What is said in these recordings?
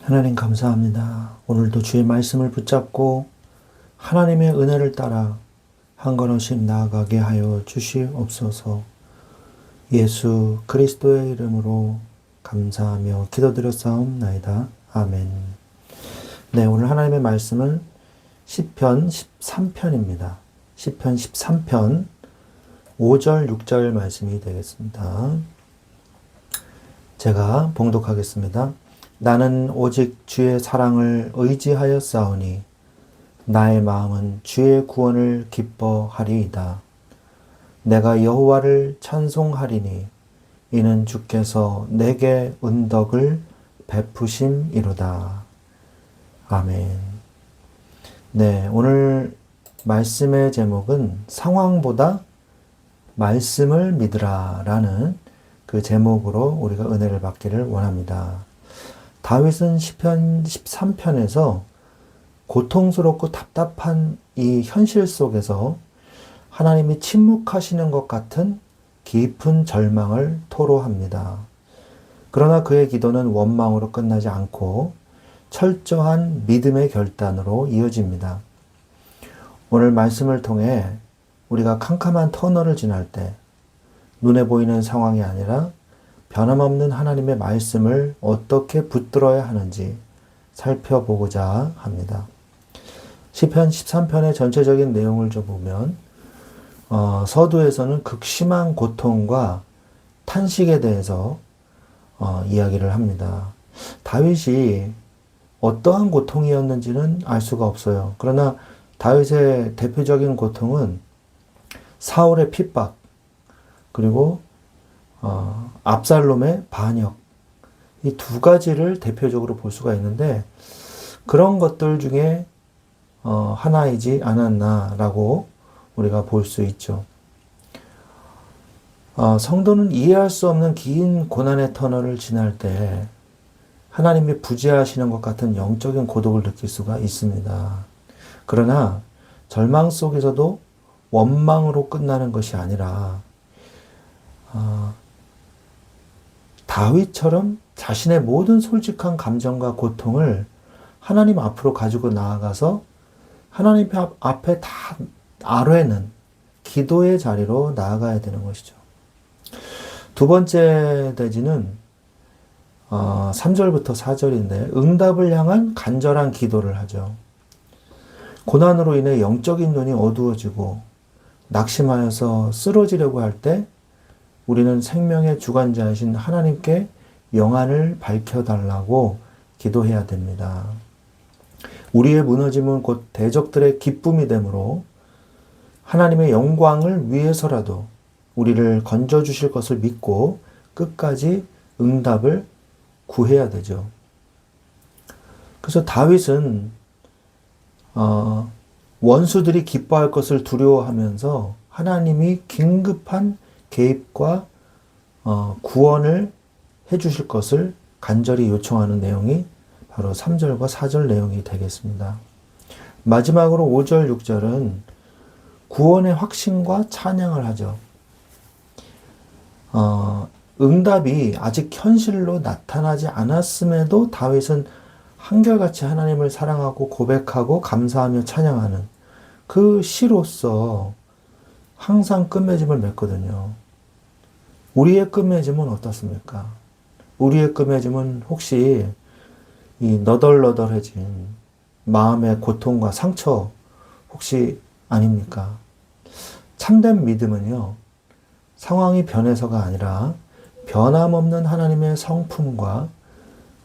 하나님 감사합니다. 오늘도 주의 말씀을 붙잡고 하나님의 은혜를 따라 한 걸음씩 나아가게 하여 주시옵소서. 예수 그리스도의 이름으로 감사하며 기도드렸사옵나이다. 아멘. 네, 오늘 하나님의 말씀은 시편 13편입니다. 시편 13편 5절 6절 말씀이 되겠습니다. 제가 봉독하겠습니다. 나는 오직 주의 사랑을 의지하였사오니 나의 마음은 주의 구원을 기뻐하리이다. 내가 여호와를 찬송하리니 이는 주께서 내게 은덕을 베푸심이로다. 아멘. 네, 오늘 말씀의 제목은 상황보다 말씀을 믿으라 라는 그 제목으로 우리가 은혜를 받기를 원합니다. 다윗은 시편 13편에서 고통스럽고 답답한 이 현실 속에서 하나님이 침묵하시는 것 같은 깊은 절망을 토로합니다. 그러나 그의 기도는 원망으로 끝나지 않고 철저한 믿음의 결단으로 이어집니다. 오늘 말씀을 통해 우리가 캄캄한 터널을 지날 때 눈에 보이는 상황이 아니라 변함없는 하나님의 말씀을 어떻게 붙들어야 하는지 살펴보고자 합니다. 시편 13편의 전체적인 내용을 좀 보면 서두에서는 극심한 고통과 탄식에 대해서 이야기를 합니다. 다윗이 어떠한 고통이었는지는 알 수가 없어요. 그러나 다윗의 대표적인 고통은 사울의 핍박, 그리고 압살롬의 반역, 이 두 가지를 대표적으로 볼 수가 있는데 그런 것들 중에 하나이지 않았나라고 우리가 볼 수 있죠. 성도는 이해할 수 없는 긴 고난의 터널을 지날 때 하나님이 부재하시는 것 같은 영적인 고독을 느낄 수가 있습니다. 그러나 절망 속에서도 원망으로 끝나는 것이 아니라 다윗처럼 자신의 모든 솔직한 감정과 고통을 하나님 앞으로 가지고 나아가서 하나님 앞에 다 아뢰는 기도의 자리로 나아가야 되는 것이죠. 두 번째 대지는 3절부터 4절인데 응답을 향한 간절한 기도를 하죠. 고난으로 인해 영적인 눈이 어두워지고 낙심하여서 쓰러지려고 할 때 우리는 생명의 주관자이신 하나님께 영안을 밝혀달라고 기도해야 됩니다. 우리의 무너짐은 곧 대적들의 기쁨이 되므로 하나님의 영광을 위해서라도 우리를 건져주실 것을 믿고 끝까지 응답을 구해야 되죠. 그래서 다윗은 원수들이 기뻐할 것을 두려워하면서 하나님이 긴급한 개입과 구원을 해주실 것을 간절히 요청하는 내용이 바로 3절과 4절 내용이 되겠습니다. 마지막으로 5절, 6절은 구원의 확신과 찬양을 하죠. 응답이 아직 현실로 나타나지 않았음에도 다윗은 한결같이 하나님을 사랑하고 고백하고 감사하며 찬양하는 그 시로서 항상 끝맺음을 맺거든요. 우리의 끝맺음은 어떻습니까? 우리의 끝맺음은 혹시 이 너덜너덜해진 마음의 고통과 상처 혹시 아닙니까? 참된 믿음은요, 상황이 변해서가 아니라 변함없는 하나님의 성품과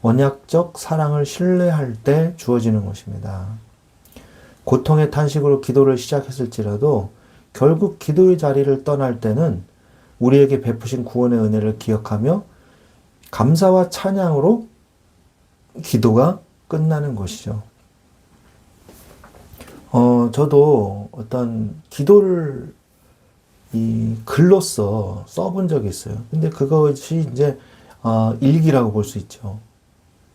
언약적 사랑을 신뢰할 때 주어지는 것입니다. 고통의 탄식으로 기도를 시작했을지라도 결국 기도의 자리를 떠날 때는 우리에게 베푸신 구원의 은혜를 기억하며 감사와 찬양으로 기도가 끝나는 것이죠. 저도 어떤 기도를 이 글로써 써본 적이 있어요. 근데 그것이 이제 일기라고 볼 수 있죠.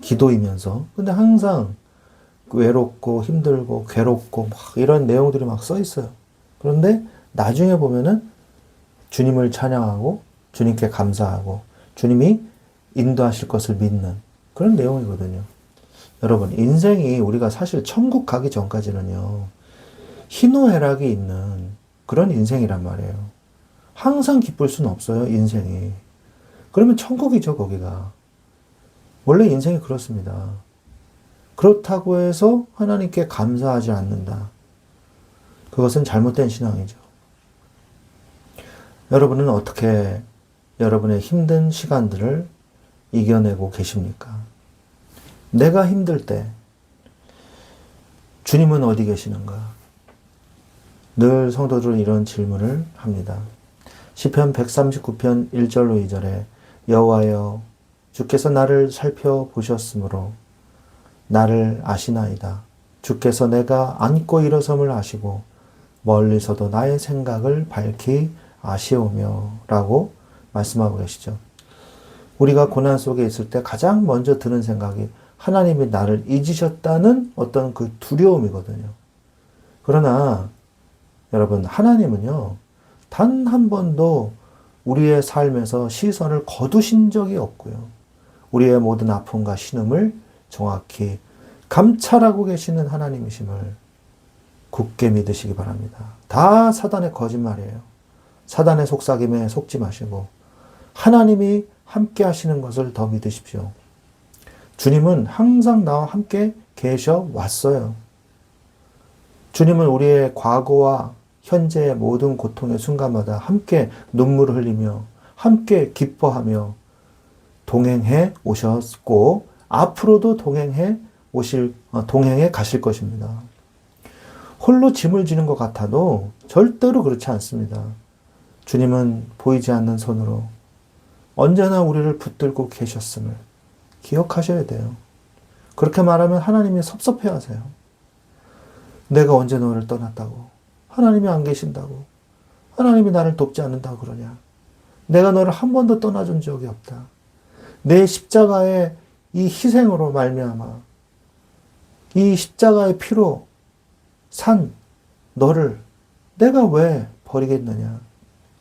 기도이면서. 근데 항상 외롭고 힘들고 괴롭고 막 이런 내용들이 막 써 있어요. 그런데 나중에 보면은 주님을 찬양하고 주님께 감사하고 주님이 인도하실 것을 믿는 그런 내용이거든요. 여러분, 인생이 우리가 사실 천국 가기 전까지는요, 희노애락이 있는 그런 인생이란 말이에요. 항상 기쁠 수는 없어요, 인생이. 그러면 천국이죠, 거기가. 원래 인생이 그렇습니다. 그렇다고 해서 하나님께 감사하지 않는다. 그것은 잘못된 신앙이죠. 여러분은 어떻게 여러분의 힘든 시간들을 이겨내고 계십니까? 내가 힘들 때 주님은 어디 계시는가? 늘 성도들은 이런 질문을 합니다. 시편 139편 1절로 2절에 여호와여 주께서 나를 살펴보셨으므로 나를 아시나이다. 주께서 내가 앉고 일어섬을 아시고 멀리서도 나의 생각을 밝히 아시오며 라고 말씀하고 계시죠. 우리가 고난 속에 있을 때 가장 먼저 드는 생각이 하나님이 나를 잊으셨다는 어떤 그 두려움이거든요. 그러나 여러분, 하나님은요, 단 한 번도 우리의 삶에서 시선을 거두신 적이 없고요. 우리의 모든 아픔과 신음을 정확히 감찰하고 계시는 하나님이심을 굳게 믿으시기 바랍니다. 다 사단의 거짓말이에요. 사단의 속삭임에 속지 마시고 하나님이 함께 하시는 것을 더 믿으십시오. 주님은 항상 나와 함께 계셔 왔어요. 주님은 우리의 과거와 현재의 모든 고통의 순간마다 함께 눈물을 흘리며 함께 기뻐하며 동행해 오셨고 앞으로도 동행해 가실 것입니다. 홀로 짐을 지는 것 같아도 절대로 그렇지 않습니다. 주님은 보이지 않는 손으로 언제나 우리를 붙들고 계셨음을 기억하셔야 돼요. 그렇게 말하면 하나님이 섭섭해하세요. 내가 언제 너를 떠났다고? 하나님이 안 계신다고? 하나님이 나를 돕지 않는다고 그러냐? 내가 너를 한 번도 떠나준 적이 없다. 내 십자가의 이 희생으로 말미암아 이 십자가의 피로 산 너를 내가 왜 버리겠느냐?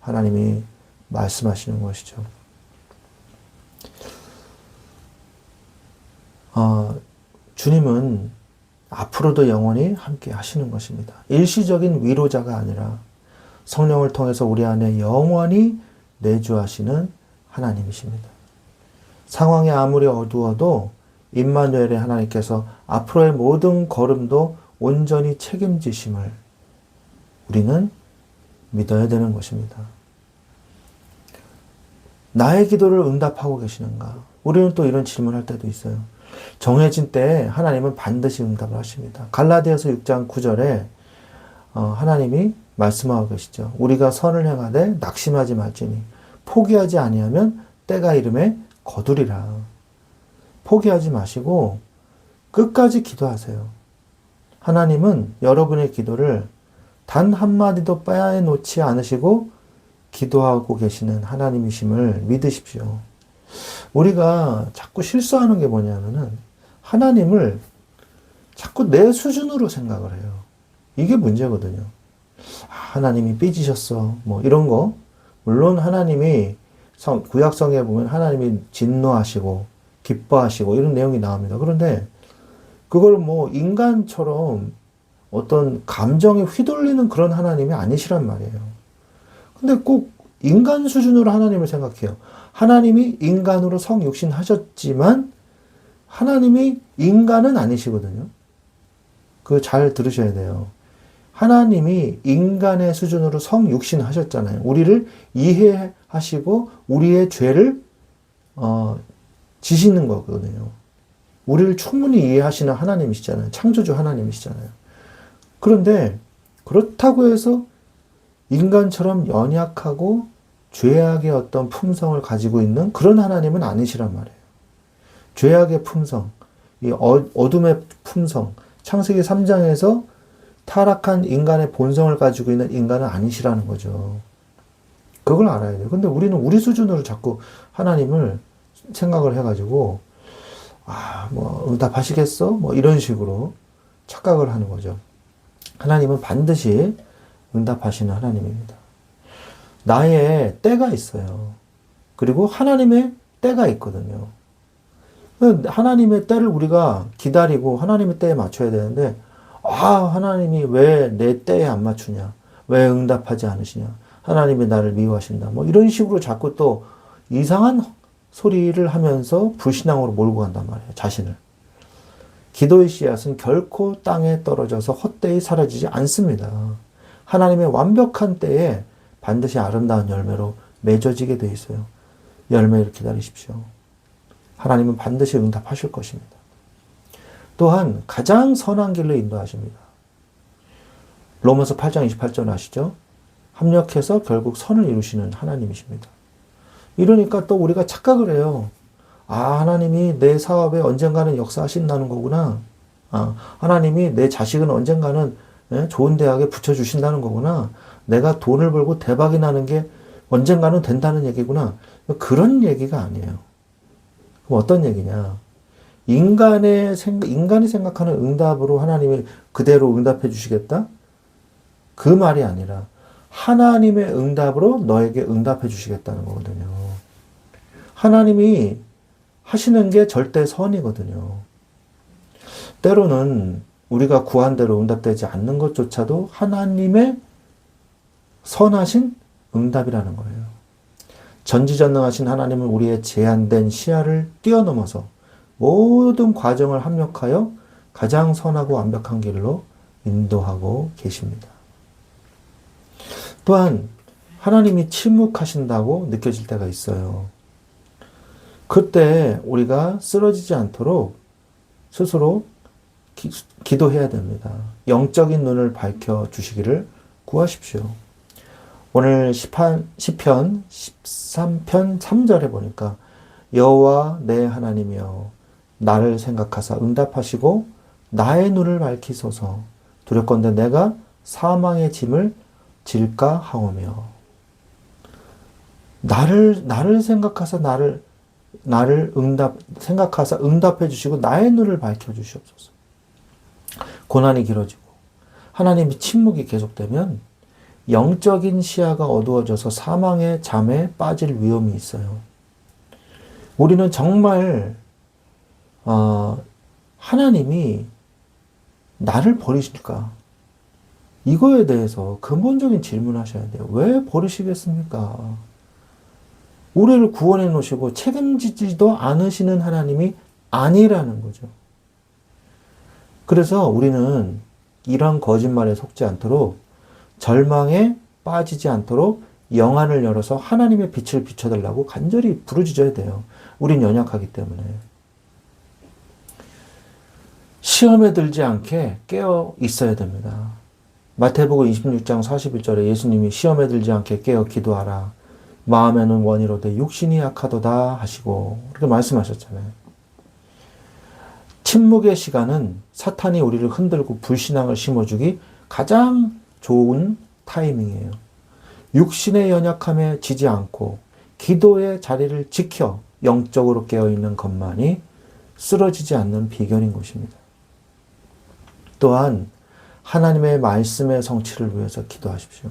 하나님이 말씀하시는 것이죠. 주님은 앞으로도 영원히 함께 하시는 것입니다. 일시적인 위로자가 아니라 성령을 통해서 우리 안에 영원히 내주하시는 하나님이십니다. 상황이 아무리 어두워도 임마누엘의 하나님께서 앞으로의 모든 걸음도 온전히 책임지심을 우리는 믿어야 되는 것입니다. 나의 기도를 응답하고 계시는가? 우리는 또 이런 질문할 때도 있어요. 정해진 때에 하나님은 반드시 응답을 하십니다. 갈라디아서 6장 9절에 하나님이 말씀하고 계시죠. 우리가 선을 행하되 낙심하지 말지니 포기하지 아니하면 때가 이름에 거두리라. 포기하지 마시고 끝까지 기도하세요. 하나님은 여러분의 기도를 단 한마디도 빼놓지 않으시고 기도하고 계시는 하나님이심을 믿으십시오. 우리가 자꾸 실수하는 게 뭐냐면은 하나님을 자꾸 내 수준으로 생각을 해요. 이게 문제거든요. 하나님이 삐지셨어. 뭐 이런 거. 물론 하나님이 구약성에 보면 하나님이 진노하시고 기뻐하시고 이런 내용이 나옵니다. 그런데 그걸 뭐 인간처럼 어떤 감정에 휘둘리는 그런 하나님이 아니시란 말이에요. 근데 꼭 인간 수준으로 하나님을 생각해요. 하나님이 인간으로 성육신 하셨지만 하나님이 인간은 아니시거든요. 그거 잘 들으셔야 돼요. 하나님이 인간의 수준으로 성육신 하셨잖아요. 우리를 이해하시고 우리의 죄를 지시는 거거든요. 우리를 충분히 이해하시는 하나님이시잖아요. 창조주 하나님이시잖아요. 그런데 그렇다고 해서 인간처럼 연약하고 죄악의 어떤 품성을 가지고 있는 그런 하나님은 아니시란 말이에요. 죄악의 품성, 이 어둠의 품성, 창세기 3장에서 타락한 인간의 본성을 가지고 있는 인간은 아니시라는 거죠. 그걸 알아야 돼요. 근데 우리는 우리 수준으로 자꾸 하나님을 생각을 해가지고, 뭐, 응답하시겠어? 뭐, 이런 식으로 착각을 하는 거죠. 하나님은 반드시 응답하시는 하나님입니다. 나의 때가 있어요. 그리고 하나님의 때가 있거든요. 하나님의 때를 우리가 기다리고 하나님의 때에 맞춰야 되는데, 하나님이 왜 내 때에 안 맞추냐? 왜 응답하지 않으시냐? 하나님이 나를 미워하신다. 뭐 이런 식으로 자꾸 또 이상한 소리를 하면서 불신앙으로 몰고 간단 말이에요. 자신을. 기도의 씨앗은 결코 땅에 떨어져서 헛되이 사라지지 않습니다. 하나님의 완벽한 때에 반드시 아름다운 열매로 맺어지게 돼 있어요. 열매를 기다리십시오. 하나님은 반드시 응답하실 것입니다. 또한 가장 선한 길로 인도하십니다. 로마서 8장 28절 아시죠? 합력해서 결국 선을 이루시는 하나님이십니다. 이러니까 또 우리가 착각을 해요. 하나님이 내 사업에 언젠가는 역사하신다는 거구나. 하나님이 내 자식은 언젠가는 좋은 대학에 붙여주신다는 거구나. 내가 돈을 벌고 대박이 나는 게 언젠가는 된다는 얘기구나. 그런 얘기가 아니에요. 그럼 어떤 얘기냐? 인간이 생각하는 응답으로 하나님이 그대로 응답해 주시겠다? 그 말이 아니라 하나님의 응답으로 너에게 응답해 주시겠다는 거거든요. 하나님이 하시는 게 절대 선이거든요. 때로는 우리가 구한 대로 응답되지 않는 것조차도 하나님의 선하신 응답이라는 거예요. 전지전능하신 하나님은 우리의 제한된 시야를 뛰어넘어서 모든 과정을 합력하여 가장 선하고 완벽한 길로 인도하고 계십니다. 또한 하나님이 침묵하신다고 느껴질 때가 있어요. 그때 우리가 쓰러지지 않도록 스스로 기도해야 됩니다. 영적인 눈을 밝혀주시기를 구하십시오. 오늘 시편 13편 3절에 보니까 여호와 내 하나님이여 나를 생각하사 응답하시고 나의 눈을 밝히소서 두렵건대 내가 사망의 짐을 질까 하오며 나를 생각하사 생각하사 응답해 주시고 나의 눈을 밝혀 주시옵소서. 고난이 길어지고 하나님의 침묵이 계속되면 영적인 시야가 어두워져서 사망의 잠에 빠질 위험이 있어요. 우리는 정말 하나님이 나를 버리실까? 이거에 대해서 근본적인 질문을 하셔야 돼요. 왜 버리시겠습니까? 우리를 구원해 놓으시고 책임지지도 않으시는 하나님이 아니라는 거죠. 그래서 우리는 이런 거짓말에 속지 않도록 절망에 빠지지 않도록 영안을 열어서 하나님의 빛을 비춰달라고 간절히 부르짖어야 돼요. 우린 연약하기 때문에. 시험에 들지 않게 깨어 있어야 됩니다. 마태복음 26장 41절에 예수님이 시험에 들지 않게 깨어 기도하라. 마음에는 원이로되 육신이 약하도다 하시고 그렇게 말씀하셨잖아요. 침묵의 시간은 사탄이 우리를 흔들고 불신앙을 심어주기 가장 좋은 타이밍이에요. 육신의 연약함에 지지 않고 기도의 자리를 지켜 영적으로 깨어있는 것만이 쓰러지지 않는 비결인 것입니다. 또한 하나님의 말씀의 성취를 위해서 기도하십시오.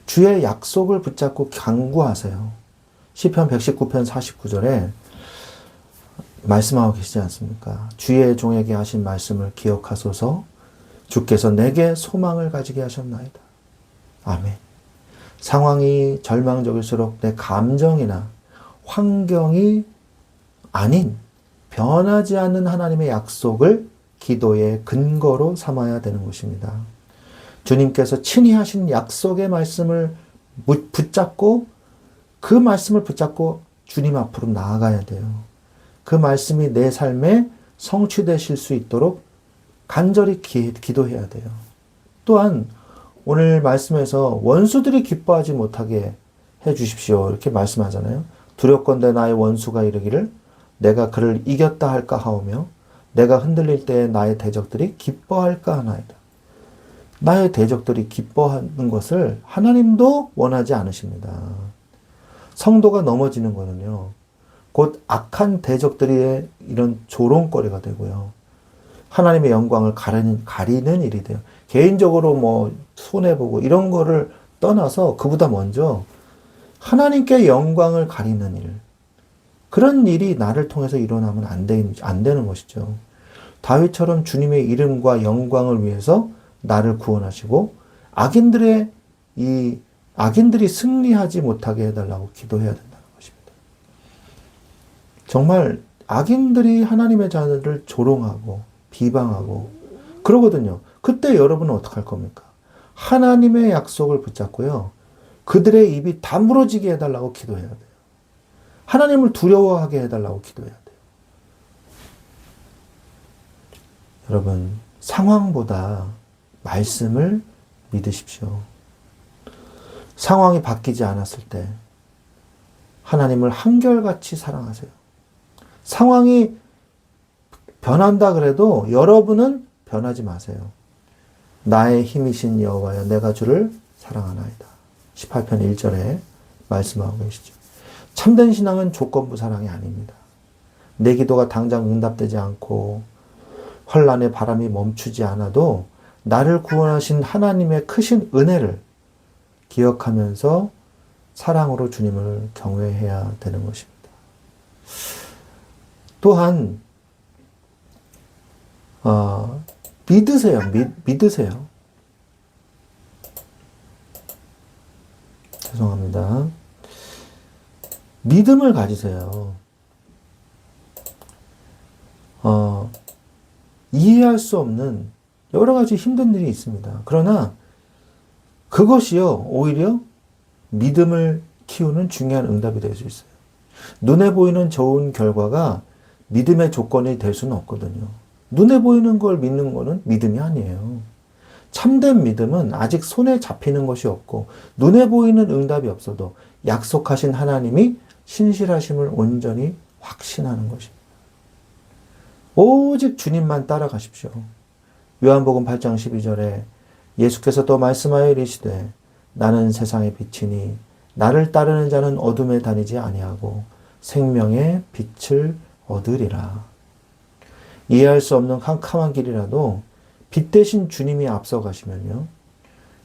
주의 약속을 붙잡고 강구하세요. 시편 119편 49절에 말씀하고 계시지 않습니까? 주의 종에게 하신 말씀을 기억하소서. 주께서 내게 소망을 가지게 하셨나이다. 아멘. 상황이 절망적일수록 내 감정이나 환경이 아닌 변하지 않는 하나님의 약속을 기도의 근거로 삼아야 되는 것입니다. 주님께서 친히 하신 약속의 말씀을 붙잡고 그 말씀을 붙잡고 주님 앞으로 나아가야 돼요. 그 말씀이 내 삶에 성취되실 수 있도록 간절히 기도해야 돼요. 또한 오늘 말씀에서 원수들이 기뻐하지 못하게 해 주십시오. 이렇게 말씀하잖아요. 두렵건대 나의 원수가 이르기를 내가 그를 이겼다 할까 하오며 내가 흔들릴 때에 나의 대적들이 기뻐할까 하나이다. 나의 대적들이 기뻐하는 것을 하나님도 원하지 않으십니다. 성도가 넘어지는 거는요. 곧 악한 대적들의 이런 조롱거리가 되고요. 하나님의 영광을 가리는 일이 돼요. 개인적으로 뭐 손해보고 이런 거를 떠나서 그보다 먼저 하나님께 영광을 가리는 일. 그런 일이 나를 통해서 일어나면 안 되는 것이죠. 다윗처럼 주님의 이름과 영광을 위해서 나를 구원하시고 악인들이 승리하지 못하게 해달라고 기도해야 된다는 것입니다. 정말 악인들이 하나님의 자녀를 조롱하고 비방하고 그러거든요. 그때 여러분은 어떻게 할 겁니까? 하나님의 약속을 붙잡고요. 그들의 입이 다물어지게 해달라고 기도해야 돼요. 하나님을 두려워하게 해달라고 기도해야 돼요. 여러분, 상황보다 말씀을 믿으십시오. 상황이 바뀌지 않았을 때 하나님을 한결같이 사랑하세요. 상황이 변한다 그래도 여러분은 변하지 마세요. 나의 힘이신 여호와여 내가 주를 사랑하나이다. 18편 1절에 말씀하고 계시죠. 참된 신앙은 조건부 사랑이 아닙니다. 내 기도가 당장 응답되지 않고 환난의 바람이 멈추지 않아도 나를 구원하신 하나님의 크신 은혜를 기억하면서 사랑으로 주님을 경외해야 되는 것입니다. 또한 믿으세요. 죄송합니다. 믿음을 가지세요. 이해할 수 없는 여러 가지 힘든 일이 있습니다. 그러나 그것이요, 오히려 믿음을 키우는 중요한 응답이 될 수 있어요. 눈에 보이는 좋은 결과가 믿음의 조건이 될 수는 없거든요. 눈에 보이는 걸 믿는 거는 믿음이 아니에요. 참된 믿음은 아직 손에 잡히는 것이 없고 눈에 보이는 응답이 없어도 약속하신 하나님이 신실하심을 온전히 확신하는 것입니다. 오직 주님만 따라가십시오. 요한복음 8장 12절에 예수께서 또 말씀하여 이르시되 나는 세상의 빛이니 나를 따르는 자는 어둠에 다니지 아니하고 생명의 빛을 얻으리라. 이해할 수 없는 캄캄한 길이라도 빛 대신 주님이 앞서가시면요.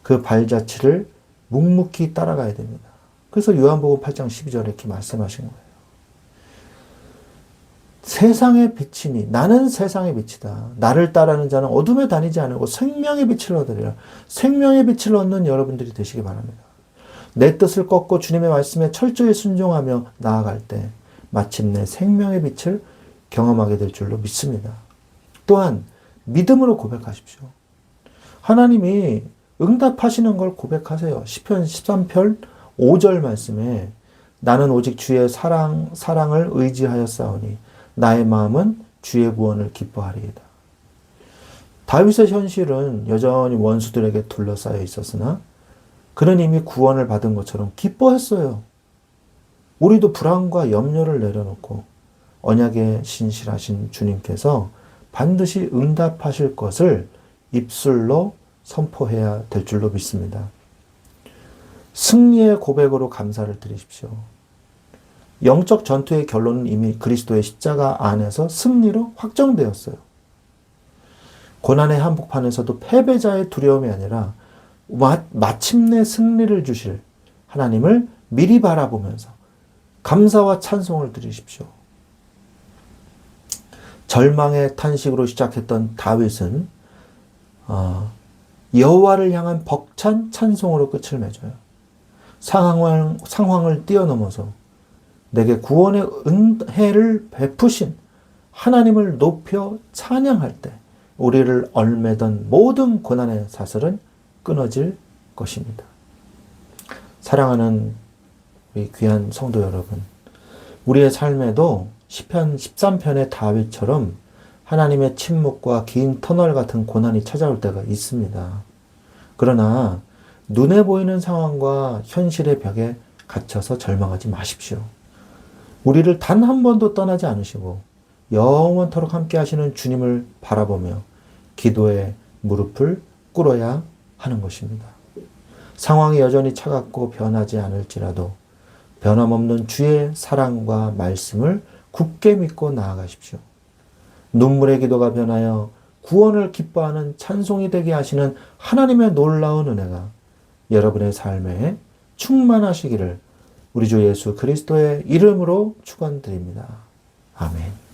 그 발자취를 묵묵히 따라가야 됩니다. 그래서 요한복음 8장 12절에 이렇게 말씀하신 거예요. 세상의 빛이니 나는 세상의 빛이다. 나를 따르는 자는 어둠에 다니지 않고 생명의 빛을 얻으리라. 생명의 빛을 얻는 여러분들이 되시기 바랍니다. 내 뜻을 꺾고 주님의 말씀에 철저히 순종하며 나아갈 때 마침내 생명의 빛을 경험하게 될 줄로 믿습니다. 또한 믿음으로 고백하십시오. 하나님이 응답하시는 걸 고백하세요. 시편 13편 5절 말씀에 나는 오직 주의 사랑을 의지하였사오니 나의 마음은 주의 구원을 기뻐하리이다. 다윗의 현실은 여전히 원수들에게 둘러싸여 있었으나 그는 이미 구원을 받은 것처럼 기뻐했어요. 우리도 불안과 염려를 내려놓고 언약에 신실하신 주님께서 반드시 응답하실 것을 입술로 선포해야 될 줄로 믿습니다. 승리의 고백으로 감사를 드리십시오. 영적 전투의 결론은 이미 그리스도의 십자가 안에서 승리로 확정되었어요. 고난의 한복판에서도 패배자의 두려움이 아니라 마침내 승리를 주실 하나님을 미리 바라보면서 감사와 찬송을 드리십시오. 절망의 탄식으로 시작했던 다윗은 여호와를 향한 벅찬 찬송으로 끝을 맺어요. 상황을 뛰어넘어서 내게 구원의 은혜를 베푸신 하나님을 높여 찬양할 때 우리를 얼매던 모든 고난의 사슬은 끊어질 것입니다. 사랑하는 우리 귀한 성도 여러분, 우리의 삶에도 시편 13편의 다윗처럼 하나님의 침묵과 긴 터널 같은 고난이 찾아올 때가 있습니다. 그러나 눈에 보이는 상황과 현실의 벽에 갇혀서 절망하지 마십시오. 우리를 단 한 번도 떠나지 않으시고 영원토록 함께 하시는 주님을 바라보며 기도에 무릎을 꿇어야 하는 것입니다. 상황이 여전히 차갑고 변하지 않을지라도 변함없는 주의 사랑과 말씀을 굳게 믿고 나아가십시오. 눈물의 기도가 변하여 구원을 기뻐하는 찬송이 되게 하시는 하나님의 놀라운 은혜가 여러분의 삶에 충만하시기를 우리 주 예수 그리스도의 이름으로 축원드립니다. 아멘.